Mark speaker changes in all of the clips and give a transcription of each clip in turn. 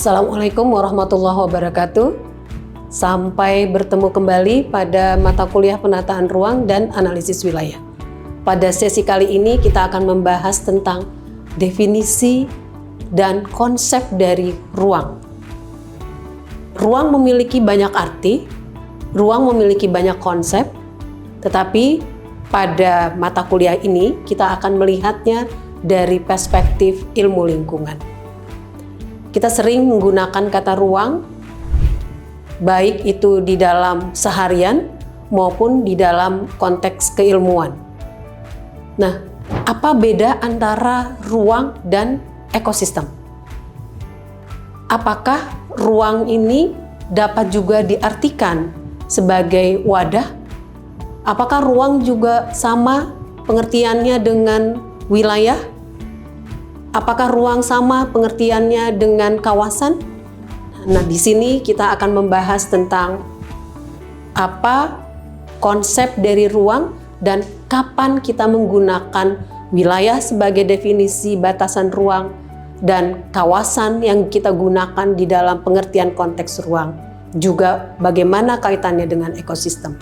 Speaker 1: Assalamualaikum warahmatullahi wabarakatuh. Sampai bertemu kembali pada mata kuliah penataan ruang dan analisis wilayah. Pada sesi kali ini kita akan membahas tentang definisi dan konsep dari ruang. Ruang memiliki banyak arti, ruang memiliki banyak konsep, tetapi pada mata kuliah ini kita akan melihatnya dari perspektif ilmu lingkungan. Kita sering menggunakan kata ruang, baik itu di dalam seharian maupun di dalam konteks keilmuan. Nah, apa beda antara ruang dan ekosistem? Apakah ruang ini dapat juga diartikan sebagai wadah? Apakah ruang juga sama pengertiannya dengan wilayah? Apakah ruang sama pengertiannya dengan kawasan? Nah, di sini kita akan membahas tentang apa konsep dari ruang dan kapan kita menggunakan wilayah sebagai definisi batasan ruang dan kawasan yang kita gunakan di dalam pengertian konteks ruang. Juga bagaimana kaitannya dengan ekosistem.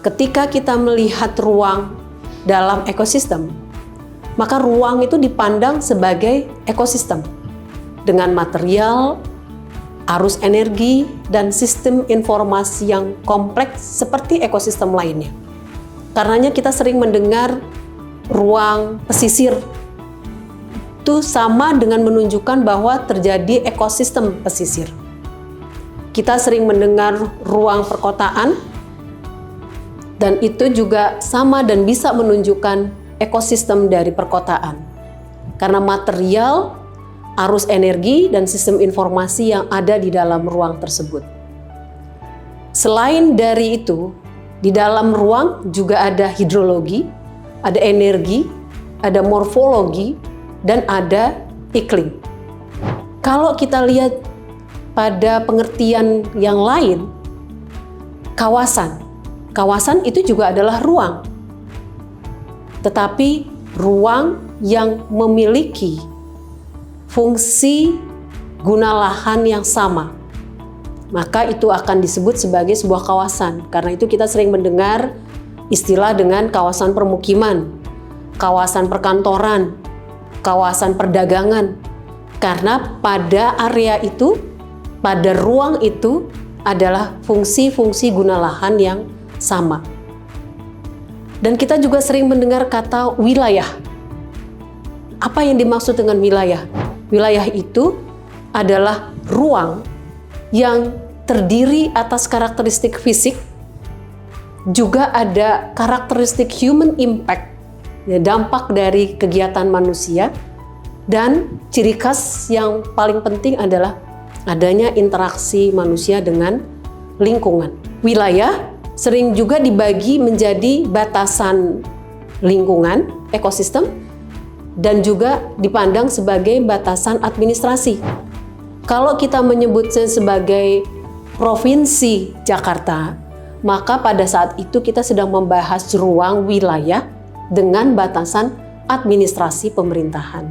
Speaker 1: Ketika kita melihat ruang dalam ekosistem, maka ruang itu dipandang sebagai ekosistem dengan material, arus energi, dan sistem informasi yang kompleks seperti ekosistem lainnya. Karenanya kita sering mendengar ruang pesisir itu sama dengan menunjukkan bahwa terjadi ekosistem pesisir. Kita sering mendengar ruang perkotaan, dan itu juga sama dan bisa menunjukkan ekosistem dari perkotaan. Karena material, arus energi, dan sistem informasi yang ada di dalam ruang tersebut. Selain dari itu, di dalam ruang juga ada hidrologi, ada energi, ada morfologi, dan ada iklim. Kalau kita lihat pada pengertian yang lain, kawasan itu juga adalah ruang. Tetapi ruang yang memiliki fungsi guna lahan yang sama, maka itu akan disebut sebagai sebuah kawasan. Karena itu kita sering mendengar istilah dengan kawasan permukiman, kawasan perkantoran, kawasan perdagangan. Karena pada area itu, pada ruang itu adalah fungsi-fungsi guna lahan yang sama. Dan kita juga sering mendengar kata wilayah. Apa yang dimaksud dengan wilayah? Wilayah itu adalah ruang yang terdiri atas karakteristik fisik, juga ada karakteristik human impact, ya, dampak dari kegiatan manusia, dan ciri khas yang paling penting adalah adanya interaksi manusia dengan lingkungan. Wilayah sering juga dibagi menjadi batasan lingkungan, ekosistem, dan juga dipandang sebagai batasan administrasi. Kalau kita menyebutnya sebagai Provinsi Jakarta, maka pada saat itu kita sedang membahas ruang wilayah dengan batasan administrasi pemerintahan.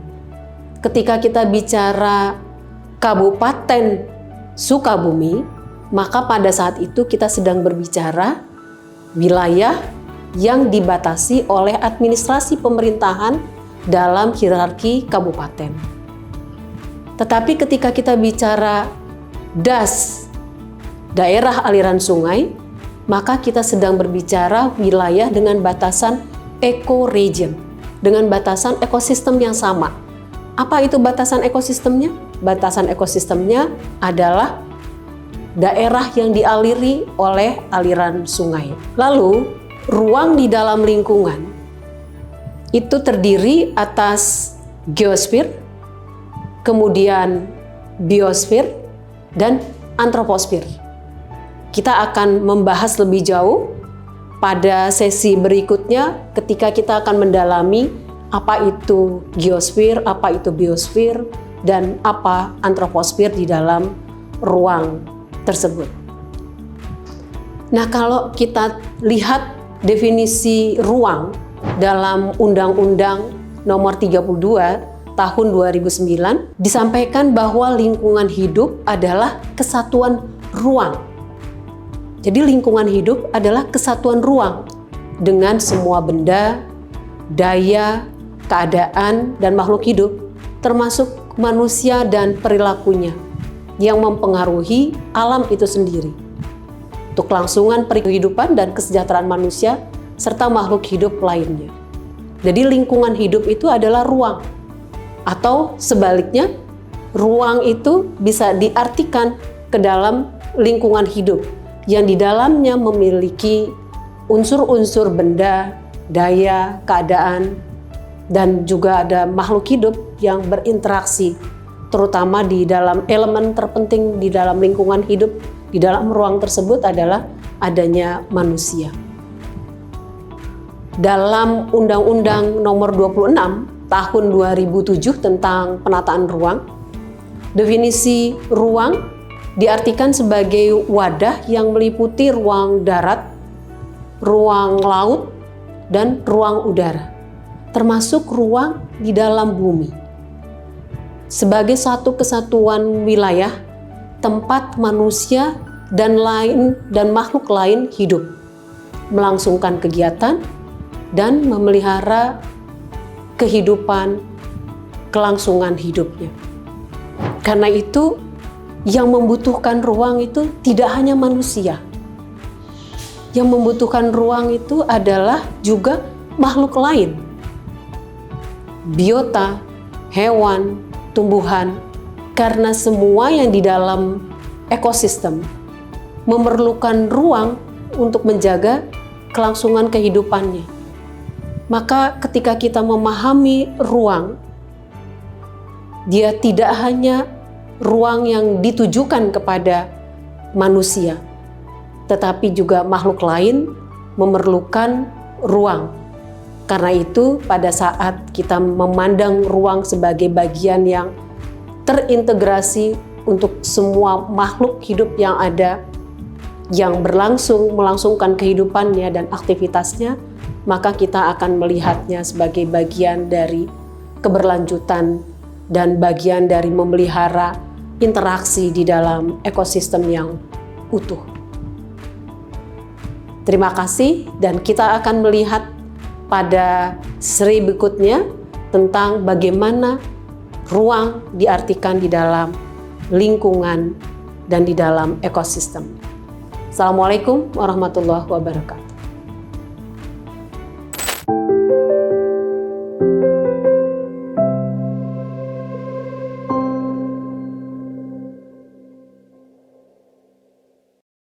Speaker 1: Ketika kita bicara Kabupaten Sukabumi, maka pada saat itu kita sedang berbicara wilayah yang dibatasi oleh administrasi pemerintahan dalam hierarki kabupaten. Tetapi ketika kita bicara DAS, daerah aliran sungai, maka kita sedang berbicara wilayah dengan batasan eco-region, dengan batasan ekosistem yang sama. Apa itu batasan ekosistemnya? Batasan ekosistemnya adalah daerah yang dialiri oleh aliran sungai. Lalu, ruang di dalam lingkungan itu terdiri atas geosfer, kemudian biosfer, dan antroposfer. Kita akan membahas lebih jauh pada sesi berikutnya ketika kita akan mendalami apa itu geosfer, apa itu biosfer, dan apa antroposfer di dalam ruang tersebut. Nah, kalau kita lihat definisi ruang dalam Undang-Undang Nomor 32 tahun 2009 disampaikan bahwa lingkungan hidup adalah kesatuan ruang. Jadi lingkungan hidup adalah kesatuan ruang dengan semua benda, daya, keadaan, dan makhluk hidup, termasuk manusia dan perilakunya yang mempengaruhi alam itu sendiri untuk kelangsungan kehidupan dan kesejahteraan manusia serta makhluk hidup lainnya. Jadi lingkungan hidup itu adalah ruang, atau sebaliknya ruang itu bisa diartikan ke dalam lingkungan hidup yang di dalamnya memiliki unsur-unsur benda, daya, keadaan, dan juga ada makhluk hidup yang berinteraksi, terutama di dalam elemen terpenting di dalam lingkungan hidup, di dalam ruang tersebut adalah adanya manusia. Dalam Undang-Undang Nomor 26 Tahun 2007 tentang penataan ruang, definisi ruang diartikan sebagai wadah yang meliputi ruang darat, ruang laut, dan ruang udara, termasuk ruang di dalam bumi. Sebagai satu kesatuan wilayah, tempat manusia dan makhluk lain hidup, melangsungkan kegiatan, dan memelihara kehidupan kelangsungan hidupnya. Karena itu, yang membutuhkan ruang itu tidak hanya manusia. Yang membutuhkan ruang itu adalah juga makhluk lain. Biota, hewan, tumbuhan, karena semua yang di dalam ekosistem memerlukan ruang untuk menjaga kelangsungan kehidupannya. Maka ketika kita memahami ruang, dia tidak hanya ruang yang ditujukan kepada manusia, tetapi juga makhluk lain memerlukan ruang. Karena itu, pada saat kita memandang ruang sebagai bagian yang terintegrasi untuk semua makhluk hidup yang ada, yang melangsungkan kehidupannya dan aktivitasnya, maka kita akan melihatnya sebagai bagian dari keberlanjutan dan bagian dari memelihara interaksi di dalam ekosistem yang utuh. Terima kasih, dan kita akan melihat pada seri berikutnya tentang bagaimana ruang diartikan di dalam lingkungan dan di dalam ekosistem. Assalamualaikum warahmatullahi wabarakatuh.